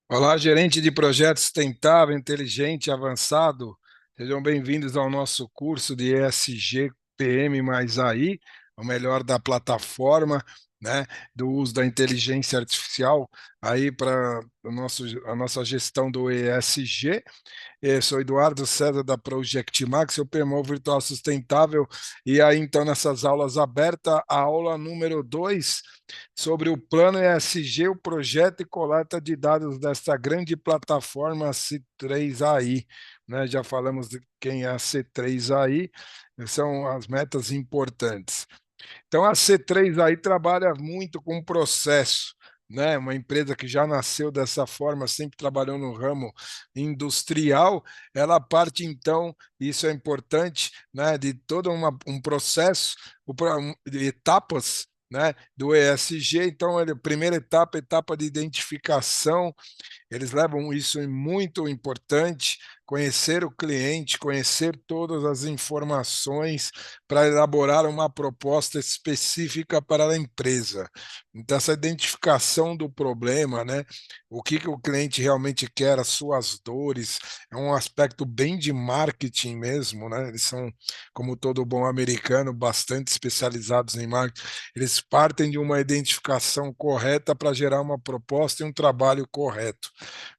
Olá, gerente de projeto sustentável, inteligente, avançado. Sejam bem-vindos ao nosso curso de ESG PM mais AI, o melhor da plataforma, né, do uso da inteligência artificial aí para a nossa gestão do ESG. Eu sou Eduardo César da Project Max, eu PMO Virtual Sustentável, e aí então nessas aulas abertas, a aula número 2 sobre o plano ESG, o projeto e coleta de dados desta grande plataforma C3AI. Né? Já falamos de quem é a C3AI, são as metas importantes. Então a C3 aí trabalha muito com processo, né? Uma empresa que já nasceu dessa forma, sempre trabalhou no ramo industrial, ela parte então, isso é importante, né, de todo um processo, de etapas, né, do ESG. Então, a primeira etapa, etapa de identificação, eles levam isso em muito importante, conhecer o cliente, conhecer todas as informações para elaborar uma proposta específica para a empresa. Então, essa identificação do problema, né? O que, que o cliente realmente quer, as suas dores, é um aspecto bem de marketing mesmo, né? Eles são, como todo bom americano, bastante especializados em marketing. Eles partem de uma identificação correta para gerar uma proposta e um trabalho correto,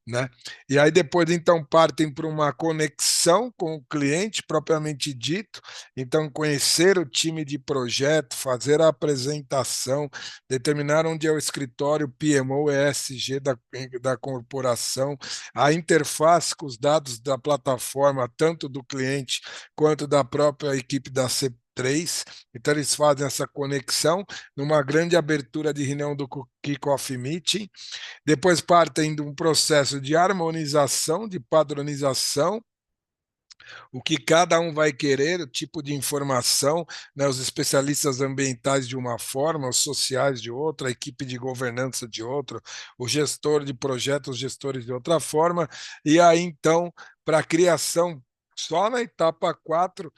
né? E aí depois então partem para uma conexão com o cliente propriamente dito, então conhecer o time de projeto, fazer a apresentação, determinar onde é o escritório PMO ESG da corporação, a interface com os dados da plataforma, tanto do cliente quanto da própria equipe da C3. Então, eles fazem essa conexão numa grande abertura de reunião do Kick-Off Meeting. Depois partem de um processo de harmonização, de padronização, o que cada um vai querer, o tipo de informação, né, os especialistas ambientais de uma forma, os sociais de outra, a equipe de governança de outra, o gestor de projetos, os gestores de outra forma, e aí então, para a criação só na etapa 4,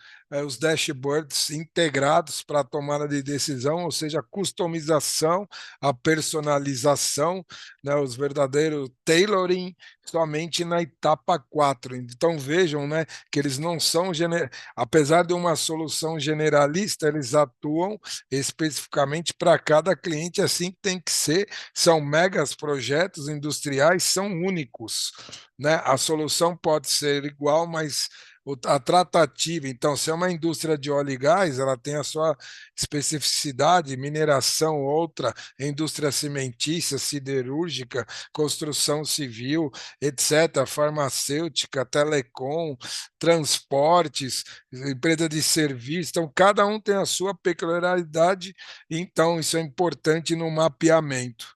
os dashboards integrados para a tomada de decisão, ou seja, a customização, a personalização, né, os verdadeiros tailoring somente na etapa 4. Então vejam, né, que eles não são, apesar de uma solução generalista, eles atuam especificamente para cada cliente, assim que tem que ser. São megas projetos industriais, são únicos, né? A solução pode ser igual, mas a tratativa, então, se é uma indústria de óleo e gás, ela tem a sua especificidade, mineração outra, indústria cimentícia, siderúrgica, construção civil, etc., farmacêutica, telecom, transportes, empresa de serviço. Então, cada um tem a sua peculiaridade, então isso é importante no mapeamento.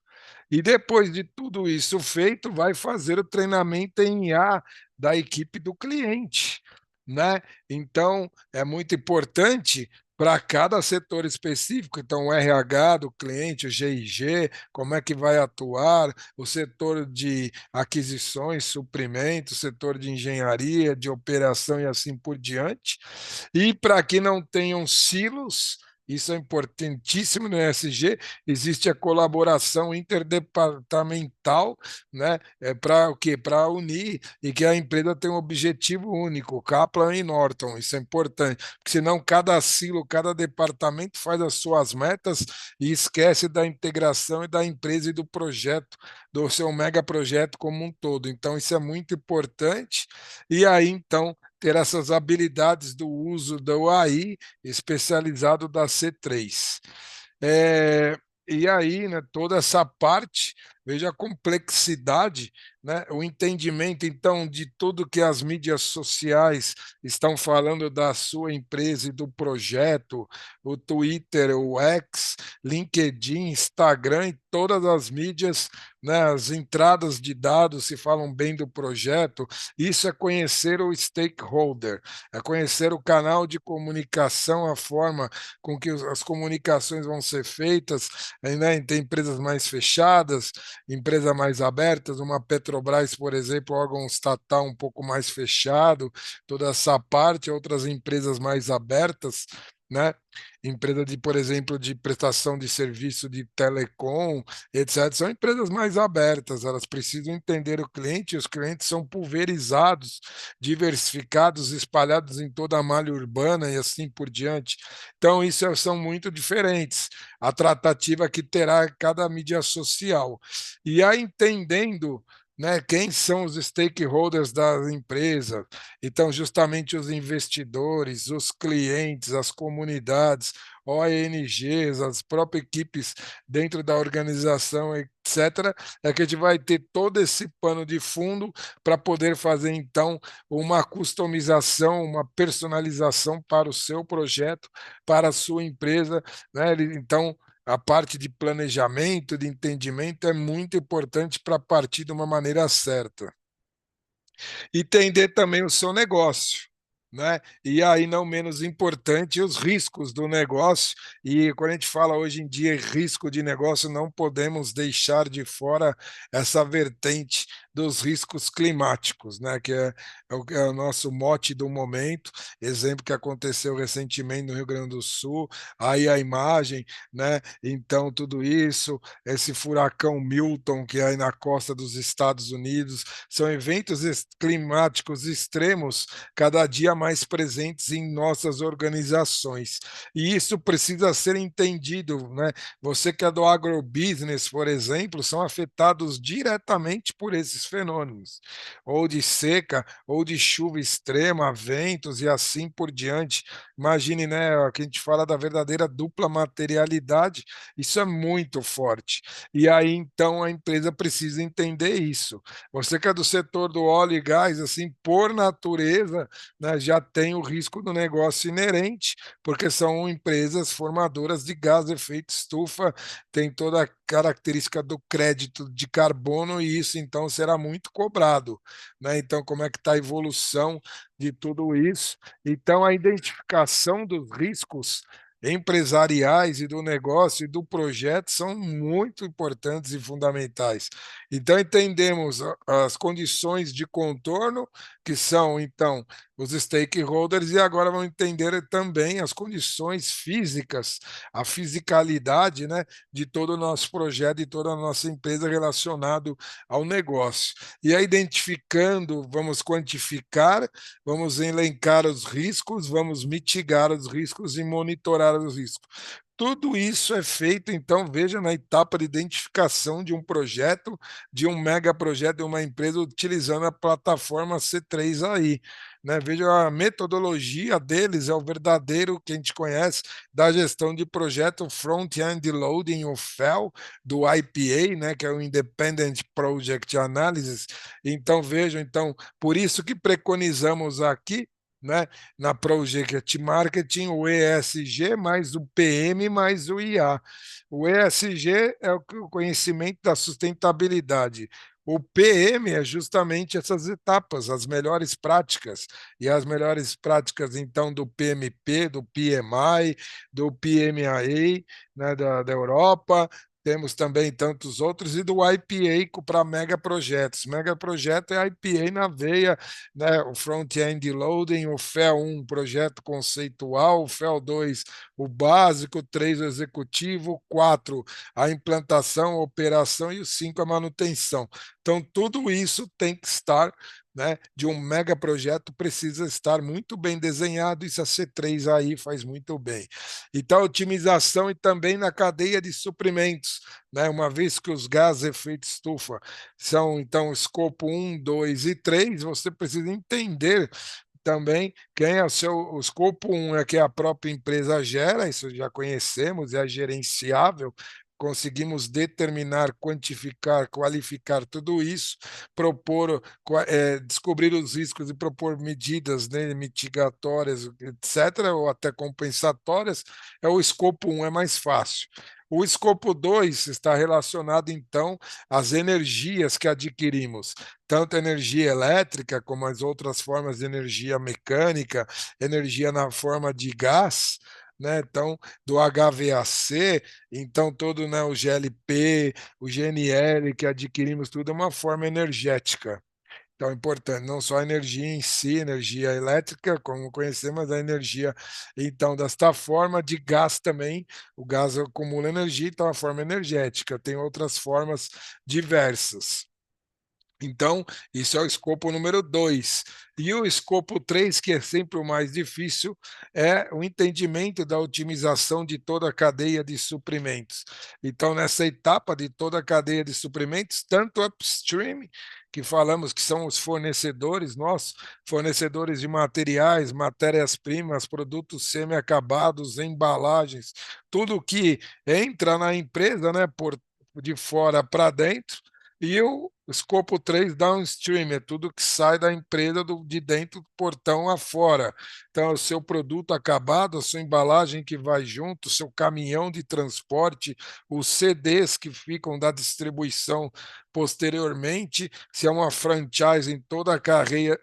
E depois de tudo isso feito, vai fazer o treinamento em IA da equipe do cliente, né? Então, é muito importante para cada setor específico, então o RH do cliente, o GIG, como é que vai atuar, o setor de aquisições, suprimentos, setor de engenharia, de operação e assim por diante. E para que não tenham silos, isso é importantíssimo no ESG, existe a colaboração interdepartamental, né? Para o quê? Para unir e que a empresa tenha um objetivo único, Kaplan e Norton, isso é importante, porque senão cada silo, cada departamento faz as suas metas e esquece da integração e da empresa e do projeto, do seu mega projeto como um todo. Então, isso é muito importante. E aí, então, ter essas habilidades do uso do AI especializado da C3. É, e aí, né, toda essa parte, veja a complexidade, né, o entendimento, então, de tudo que as mídias sociais estão falando da sua empresa e do projeto, o Twitter, o X, LinkedIn, Instagram e todas as mídias, né, as entradas de dados se falam bem do projeto. Isso é conhecer o stakeholder, é conhecer o canal de comunicação, a forma com que as comunicações vão ser feitas, né? Tem empresas mais fechadas, empresas mais abertas, uma Petrobras, por exemplo, órgão estatal um pouco mais fechado, toda essa parte, outras empresas mais abertas, né? Empresa de, por exemplo, de prestação de serviço de telecom, etc., são empresas mais abertas, elas precisam entender o cliente, e os clientes são pulverizados, diversificados, espalhados em toda a malha urbana e assim por diante. Então, são muito diferentes, a tratativa que terá cada mídia social. E aí, entendendo, né, quem são os stakeholders da empresa, então, justamente os investidores, os clientes, as comunidades, ONGs, as próprias equipes dentro da organização, etc., é que a gente vai ter todo esse pano de fundo para poder fazer, então, uma customização, uma personalização para o seu projeto, para a sua empresa, né? Então, a parte de planejamento, de entendimento é muito importante para partir de uma maneira certa entender também o seu negócio, né? E aí, não menos importante, os riscos do negócio. E quando a gente fala hoje em dia em risco de negócio, não podemos deixar de fora essa vertente dos riscos climáticos, né? Que é o nosso mote do momento. Exemplo que aconteceu recentemente no Rio Grande do Sul, aí a imagem, né? Então, tudo isso, esse furacão Milton, que é aí na costa dos Estados Unidos, são eventos climáticos extremos cada dia mais presentes em nossas organizações. E isso precisa ser entendido, né? Você que é do agrobusiness, por exemplo, são afetados diretamente por esses fenômenos, ou de seca, ou de chuva extrema, ventos e assim por diante. Imagine, né, que a gente fala da verdadeira dupla materialidade, isso é muito forte. E aí, então, a empresa precisa entender isso. Você que é do setor do óleo e gás, assim, por natureza, né, já tem o risco do negócio inerente, porque são empresas formadoras de gás de efeito estufa, tem toda a característica do crédito de carbono e isso então será muito cobrado, né? Então, como é que está a evolução de tudo isso? Então, a identificação dos riscos empresariais e do negócio e do projeto são muito importantes e fundamentais. Então, entendemos as condições de contorno, que são, então, os stakeholders, e agora vamos entender também as condições físicas, a fisicalidade, né, de todo o nosso projeto e toda a nossa empresa relacionado ao negócio. E aí, identificando, vamos quantificar, vamos elencar os riscos, vamos mitigar os riscos e monitorar os riscos. Tudo isso é feito, então, veja, na etapa de identificação de um projeto, de um mega projeto de uma empresa utilizando a plataforma C3 aí. Né? Veja, a metodologia deles é o verdadeiro que a gente conhece da gestão de projeto Front-End Loading, o FEL, do IPA, né? Que é o Independent Project Analysis. Então, vejam, então, por isso que preconizamos aqui, né, na Project Marketing, o ESG mais o PM mais o IA. O ESG é o conhecimento da sustentabilidade. O PM é justamente essas etapas, as melhores práticas. E as melhores práticas, então, do PMP, do PMI, do PMIA, né, da Europa, temos também tantos outros, e do IPA para megaprojetos. Megaprojeto é IPA na veia, né? O Front-End Loading, o FEL 1, projeto conceitual, o FEL 2, o básico, 3, o executivo, o 4, a implantação, a operação e o 5, a manutenção. Então, tudo isso tem que estar, né, de um mega projeto precisa estar muito bem desenhado, isso a C3 aí faz muito bem. Então, otimização e também na cadeia de suprimentos, né, uma vez que os gases efeito estufa são, então, escopo 1, 2 e 3, você precisa entender também quem é o escopo 1 é que a própria empresa gera, isso já conhecemos, é gerenciável, conseguimos determinar, quantificar, qualificar tudo isso, propor, descobrir os riscos e propor medidas, né, mitigatórias, etc., ou até compensatórias, é o escopo 1, é mais fácil. O escopo 2 está relacionado, então, às energias que adquirimos, tanto energia elétrica como as outras formas de energia mecânica, energia na forma de gás, né? Então, do HVAC, então todo, né, o GLP, o GNL que adquirimos tudo é uma forma energética. Então, é importante, não só a energia em si, energia elétrica, como conhecemos, a energia, então, desta forma de gás também, o gás acumula energia, então, a forma energética, tem outras formas diversas. Então, isso é o escopo número 2. E o escopo 3, que é sempre o mais difícil, é o entendimento da otimização de toda a cadeia de suprimentos. Então, nessa etapa de toda a cadeia de suprimentos, tanto upstream, que falamos que são os fornecedores nossos, fornecedores de materiais, matérias-primas, produtos semi-acabados, embalagens, tudo que entra na empresa, né, por de fora para dentro, e o escopo 3 downstream, é tudo que sai da empresa de dentro do portão afora. Então, é o seu produto acabado, a sua embalagem que vai junto, o seu caminhão de transporte, os CDs que ficam da distribuição posteriormente, se é uma franchising, toda a carreira,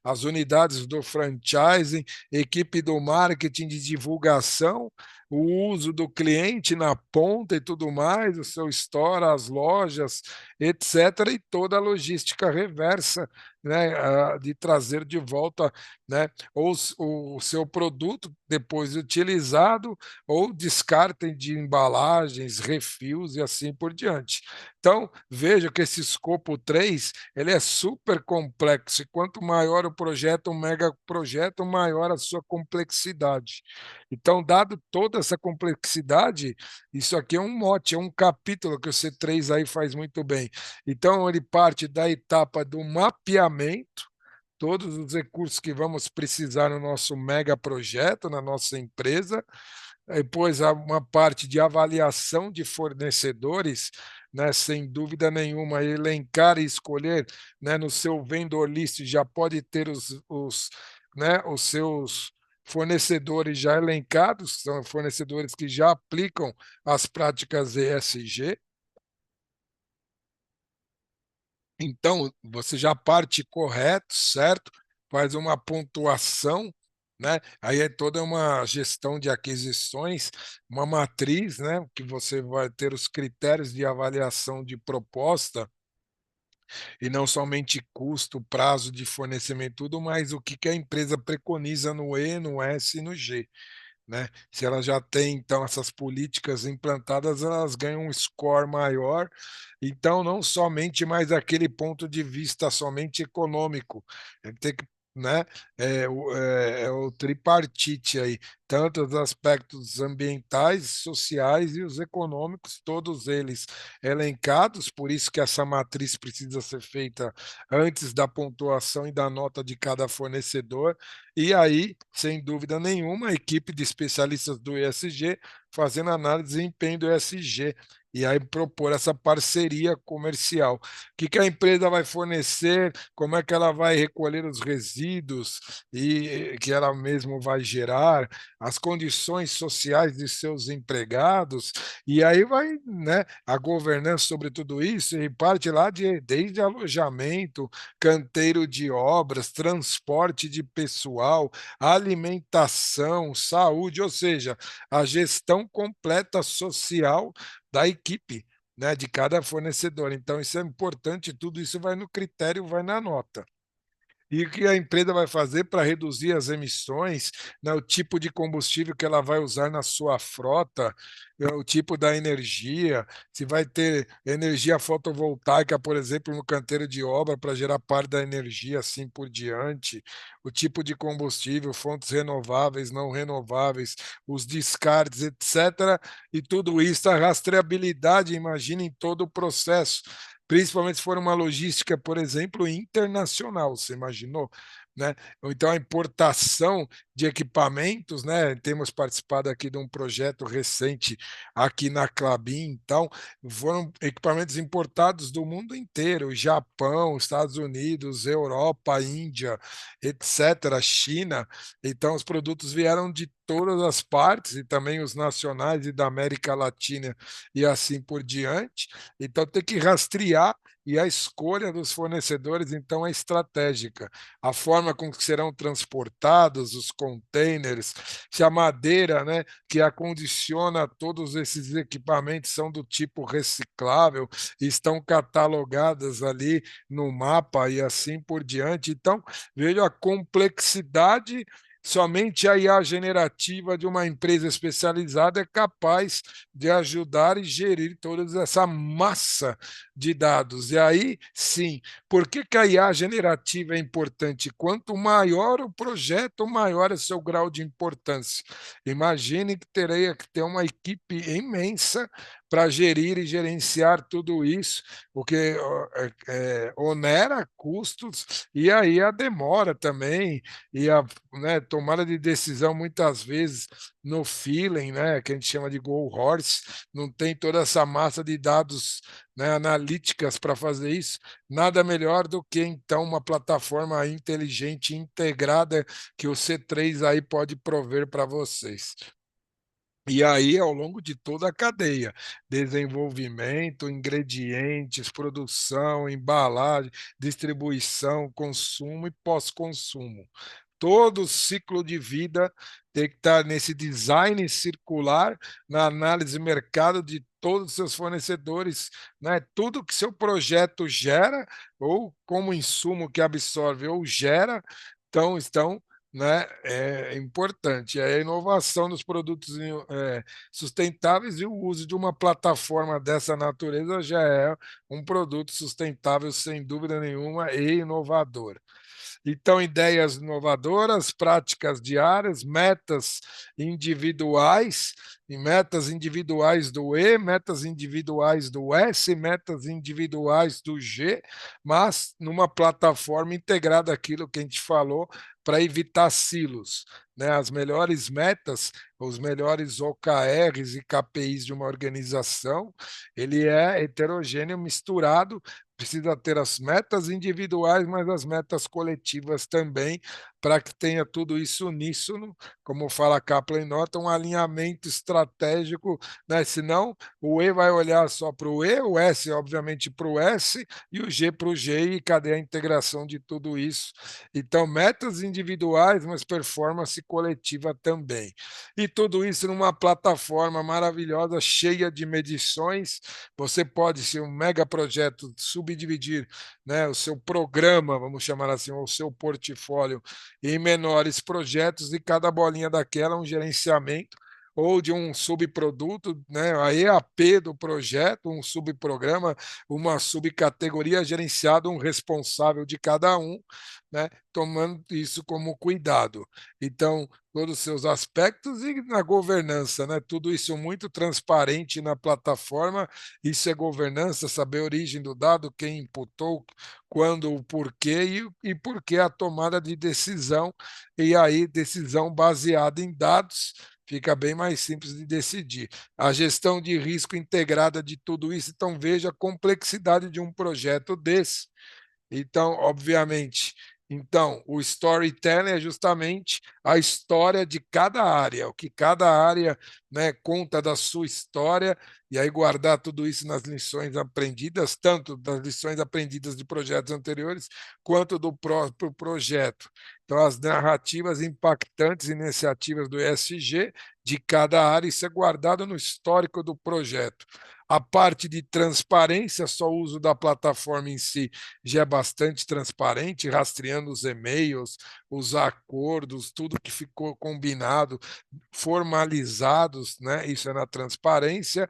as unidades do franchising, equipe do marketing de divulgação, o uso do cliente na ponta e tudo mais, o seu store, as lojas, etc., e toda a logística reversa, né, de trazer de volta, né, o seu produto depois utilizado ou descarte de embalagens, refis e assim por diante. Então, veja que esse escopo 3 ele é super complexo e quanto maior o projeto, um mega projeto, maior a sua complexidade. Então, dado toda essa complexidade, isso aqui é um mote, é um capítulo que o C3 aí faz muito bem. Então, ele parte da etapa do mapeamento, todos os recursos que vamos precisar no nosso mega projeto, na nossa empresa. Depois, há uma parte de avaliação de fornecedores, né, sem dúvida nenhuma, elencar e escolher, né, no seu vendor list já pode ter né, os seus fornecedores já elencados, são fornecedores que já aplicam as práticas ESG. Então, você já parte correto, certo? Faz uma pontuação, né? Aí é toda uma gestão de aquisições, uma matriz, né? Que você vai ter os critérios de avaliação de proposta e não somente custo, prazo de fornecimento, tudo, mas o que que a empresa preconiza no E, no S e no G, né? Se ela já tem, então, essas políticas implantadas, elas ganham um score maior. Então, não somente mais aquele ponto de vista somente econômico, tem que, né, é o tripartite aí, tanto os aspectos ambientais, sociais e os econômicos, todos eles elencados, por isso que essa matriz precisa ser feita antes da pontuação e da nota de cada fornecedor, e aí, sem dúvida nenhuma, a equipe de especialistas do ESG fazendo análise de desempenho do ESG e aí propor essa parceria comercial. O que que a empresa vai fornecer, como é que ela vai recolher os resíduos e que ela mesma vai gerar, as condições sociais de seus empregados, e aí vai, né, a governança sobre tudo isso e parte lá desde alojamento, canteiro de obras, transporte de pessoal, alimentação, saúde, ou seja, a gestão completa social da equipe, né, de cada fornecedor. Então, isso é importante, tudo isso vai no critério, vai na nota. E o que a empresa vai fazer para reduzir as emissões, né, o tipo de combustível que ela vai usar na sua frota, o tipo da energia, se vai ter energia fotovoltaica, por exemplo, no canteiro de obra para gerar parte da energia, assim por diante, o tipo de combustível, fontes renováveis, não renováveis, os descartes, etc. E tudo isso, a rastreabilidade, imagina em todo o processo, principalmente se for uma logística, por exemplo, internacional, você imaginou? Né? Ou então a importação de equipamentos, né? Temos participado aqui de um projeto recente aqui na Klabin, então foram equipamentos importados do mundo inteiro, Japão, Estados Unidos, Europa, Índia, etc., China. Então os produtos vieram de todas as partes e também os nacionais e da América Latina e assim por diante. Então tem que rastrear e a escolha dos fornecedores, então, é estratégica. A forma com que serão transportados os containers, se a madeira, né, que acondiciona todos esses equipamentos são do tipo reciclável, estão catalogadas ali no mapa e assim por diante. Então, veja a complexidade. Somente a IA generativa de uma empresa especializada é capaz de ajudar e gerir toda essa massa de dados. E aí, sim, por que que a IA generativa é importante? Quanto maior o projeto, maior é seu grau de importância. Imagine que teria que ter uma equipe imensa para gerir e gerenciar tudo isso, porque onera custos e aí a demora também e a, né, tomada de decisão muitas vezes no feeling, né, que a gente chama de go horse, não tem toda essa massa de dados, né, analíticas para fazer isso. Nada melhor do que então uma plataforma inteligente integrada que o C3 aí pode prover para vocês. E aí, ao longo de toda a cadeia, desenvolvimento, ingredientes, produção, embalagem, distribuição, consumo e pós-consumo. Todo o ciclo de vida tem que estar nesse design circular, na análise de mercado de todos os seus fornecedores, né? Tudo que seu projeto gera, ou como insumo que absorve ou gera, estão, né, é importante. É a inovação dos produtos sustentáveis e o uso de uma plataforma dessa natureza já é um produto sustentável, sem dúvida nenhuma, e inovador. Então, ideias inovadoras, práticas diárias, metas individuais, e metas individuais do E, metas individuais do S, metas individuais do G, mas numa plataforma integrada aquilo que a gente falou para evitar silos, né? As melhores metas, os melhores OKRs e KPIs de uma organização, ele é heterogêneo, misturado, precisa ter as metas individuais, mas as metas coletivas também, para que tenha tudo isso uníssono, como fala Kaplan Nota, um alinhamento estratégico, né? Senão o E vai olhar só para o E, o S, obviamente, para o S, e o G para o G, e cadê a integração de tudo isso? Então, metas individuais, mas performance coletiva também. E tudo isso numa plataforma maravilhosa, cheia de medições. Você pode ser um mega projeto, subdividir, né, o seu programa, vamos chamar assim, ou o seu portfólio em menores projetos, e cada bolinha daquela é um gerenciamento ou de um subproduto, né, a EAP do projeto, um subprograma, uma subcategoria gerenciada, um responsável de cada um, né, tomando isso como cuidado. Então, todos os seus aspectos e na governança, né? Tudo isso muito transparente na plataforma. Isso é governança, saber a origem do dado, quem imputou, quando, o porquê e por que a tomada de decisão. E aí, decisão baseada em dados. Fica bem mais simples de decidir. A gestão de risco integrada de tudo isso. Então, veja a complexidade de um projeto desse. Então, obviamente, então, o storytelling é justamente a história de cada área, o que cada área, né, conta da sua história, e aí guardar tudo isso nas lições aprendidas, tanto das lições aprendidas de projetos anteriores, quanto do próprio projeto. Então, as narrativas impactantes, iniciativas do ESG de cada área, isso é guardado no histórico do projeto. A parte de transparência, só o uso da plataforma em si já é bastante transparente, rastreando os e-mails, os acordos, tudo que ficou combinado, formalizados, né? Isso é na transparência.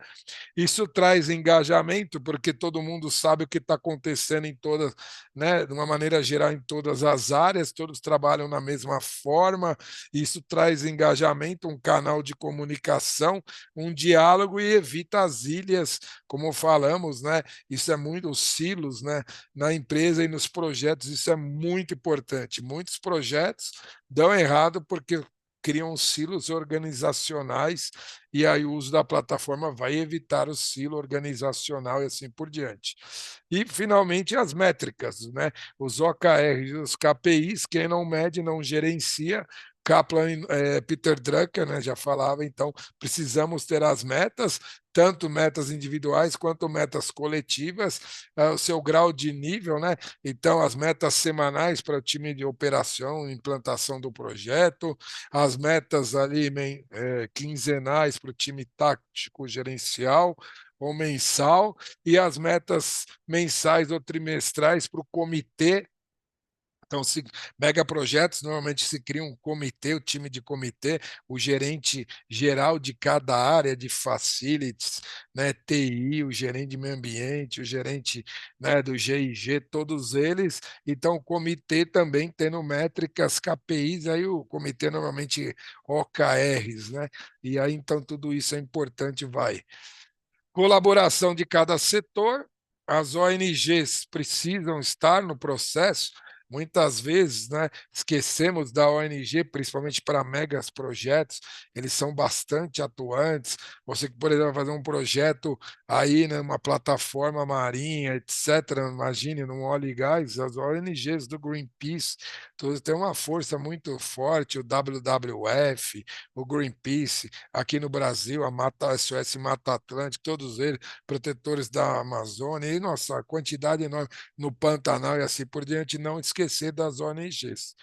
Isso traz engajamento, porque todo mundo sabe o que está acontecendo em todas, né, de uma maneira geral, em todas as áreas, todos trabalham na mesma forma. Isso traz engajamento, um canal de comunicação, um diálogo e evita as ilhas, como falamos, né? Isso é muito, os silos, né, na empresa e nos projetos, isso é muito importante. Muitos projetos dão errado porque criam silos organizacionais e aí o uso da plataforma vai evitar o silo organizacional e assim por diante. E, finalmente, as métricas, né? Os OKRs, os KPIs, quem não mede não gerencia, Kaplan, Peter Drucker, né, já falava, então precisamos ter as metas, tanto metas individuais quanto metas coletivas, o seu grau de nível, né? Então, as metas semanais para o time de operação, implantação do projeto, as metas ali quinzenais para o time tático gerencial ou mensal, e as metas mensais ou trimestrais para o comitê. Então, se mega projetos, normalmente se cria um comitê, o time de comitê, o gerente geral de cada área de facilities, né, TI, o gerente de meio ambiente, o gerente, né, do GIG, todos eles. Então, o comitê também tendo métricas KPIs, aí o comitê normalmente OKRs, né? E aí, então, tudo isso é importante, vai. Colaboração de cada setor, as ONGs precisam estar no processo. Muitas vezes, né, esquecemos da ONG, principalmente para megas projetos, eles são bastante atuantes. Você que, por exemplo, vai fazer um projeto aí, né, uma plataforma marinha, etc. Imagine, num óleo e gás, as ONGs do Greenpeace, todos têm uma força muito forte, o WWF, o Greenpeace, aqui no Brasil, a Mata SOS Mata Atlântica, todos eles, protetores da Amazônia, e nossa, a quantidade enorme no Pantanal e assim por diante, não esquecer das ONGs.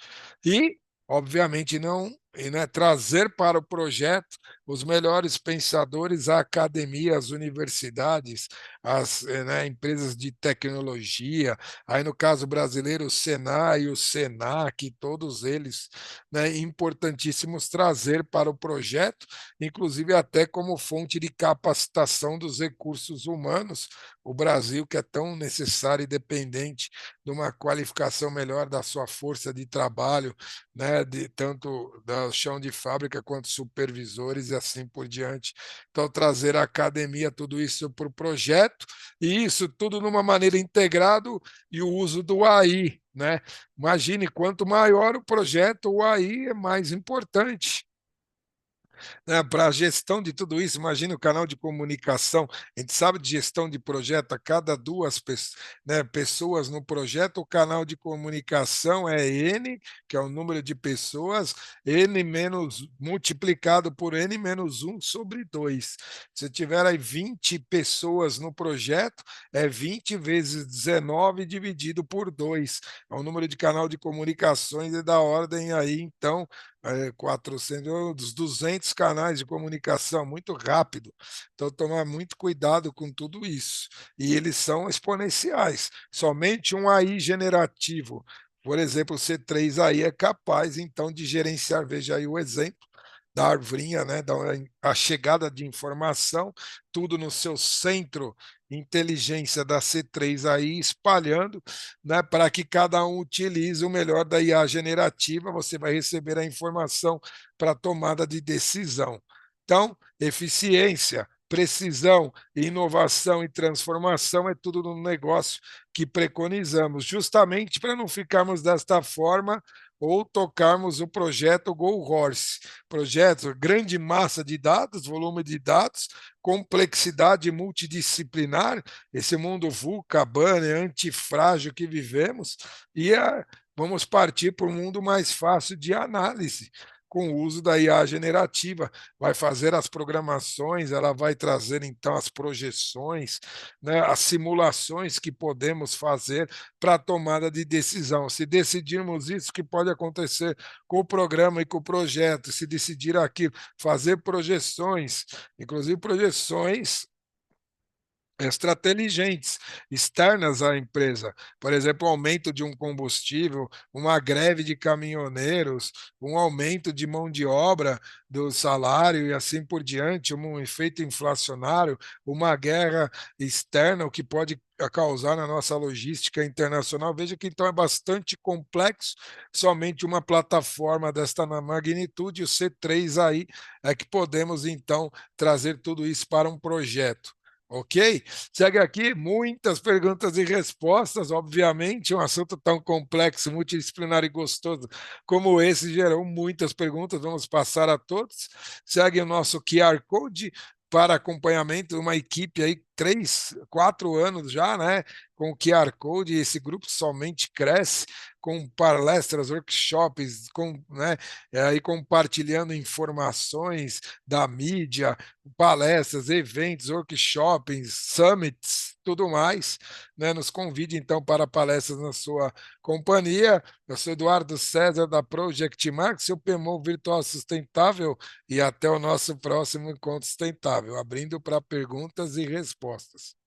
E, obviamente, não e, né, trazer para o projeto os melhores pensadores, a academia, as universidades, as né, empresas de tecnologia, aí no caso brasileiro, o Senai, o Senac, todos eles, né, importantíssimos trazer para o projeto, inclusive até como fonte de capacitação dos recursos humanos. O Brasil, que é tão necessário e dependente de uma qualificação melhor da sua força de trabalho, né, de tanto do chão de fábrica quanto supervisores e assim por diante. Então, trazer a academia, tudo isso para o projeto, e isso tudo numa maneira integrado e o uso do AI, né? Imagine, quanto maior o projeto, o AI é mais importante, né, para a gestão de tudo isso. Imagine o canal de comunicação. A gente sabe de gestão de projeto, a cada duas né, pessoas no projeto, o canal de comunicação é N, que é o número de pessoas, N menos multiplicado por N menos 1 sobre 2. Se tiver aí 20 pessoas no projeto, é 20 vezes 19 dividido por 2. É o número de canal de comunicações e da ordem aí, então, 400, dos 200 canais de comunicação, muito rápido. Então, tomar muito cuidado com tudo isso. E eles são exponenciais. Somente um AI generativo, por exemplo, o C3 AI é capaz, então, de gerenciar, veja aí o exemplo da arvrinha, né, a chegada de informação, tudo no seu centro inteligência da C3 aí espalhando, né, para que cada um utilize o melhor da IA generativa, você vai receber a informação para tomada de decisão. Então, eficiência, precisão, inovação e transformação é tudo no negócio que preconizamos, justamente para não ficarmos desta forma ou tocarmos o projeto Go Horse. Projeto, grande massa de dados, volume de dados, complexidade multidisciplinar, esse mundo VUCA, banner, antifrágil que vivemos, e vamos partir para um mundo mais fácil de análise, com o uso da IA generativa, vai fazer as programações, ela vai trazer então as projeções, né, as simulações que podemos fazer para a tomada de decisão. Se decidirmos isso, que pode acontecer com o programa e com o projeto, se decidir aquilo, fazer projeções, inclusive projeções extrateligentes, externas à empresa. Por exemplo, o aumento de um combustível, uma greve de caminhoneiros, um aumento de mão de obra do salário e assim por diante, um efeito inflacionário, uma guerra externa, o que pode causar na nossa logística internacional. Veja que então é bastante complexo, somente uma plataforma desta magnitude, o C3 aí, é que podemos então trazer tudo isso para um projeto. Ok? Segue aqui muitas perguntas e respostas. Obviamente, um assunto tão complexo, multidisciplinar e gostoso como esse gerou muitas perguntas. Vamos passar a todos. Segue o nosso QR Code. para acompanhamento, uma equipe aí, 3, 4 anos já, né? Com o QR Code, esse grupo somente cresce com palestras, workshops, né, aí compartilhando informações da mídia, palestras, eventos, workshops, summits, tudo mais, né? Nos convide então para palestras na sua companhia. Eu sou Eduardo César da Project Max, seu PMO Virtual Sustentável, e até o nosso próximo encontro sustentável, abrindo para perguntas e respostas.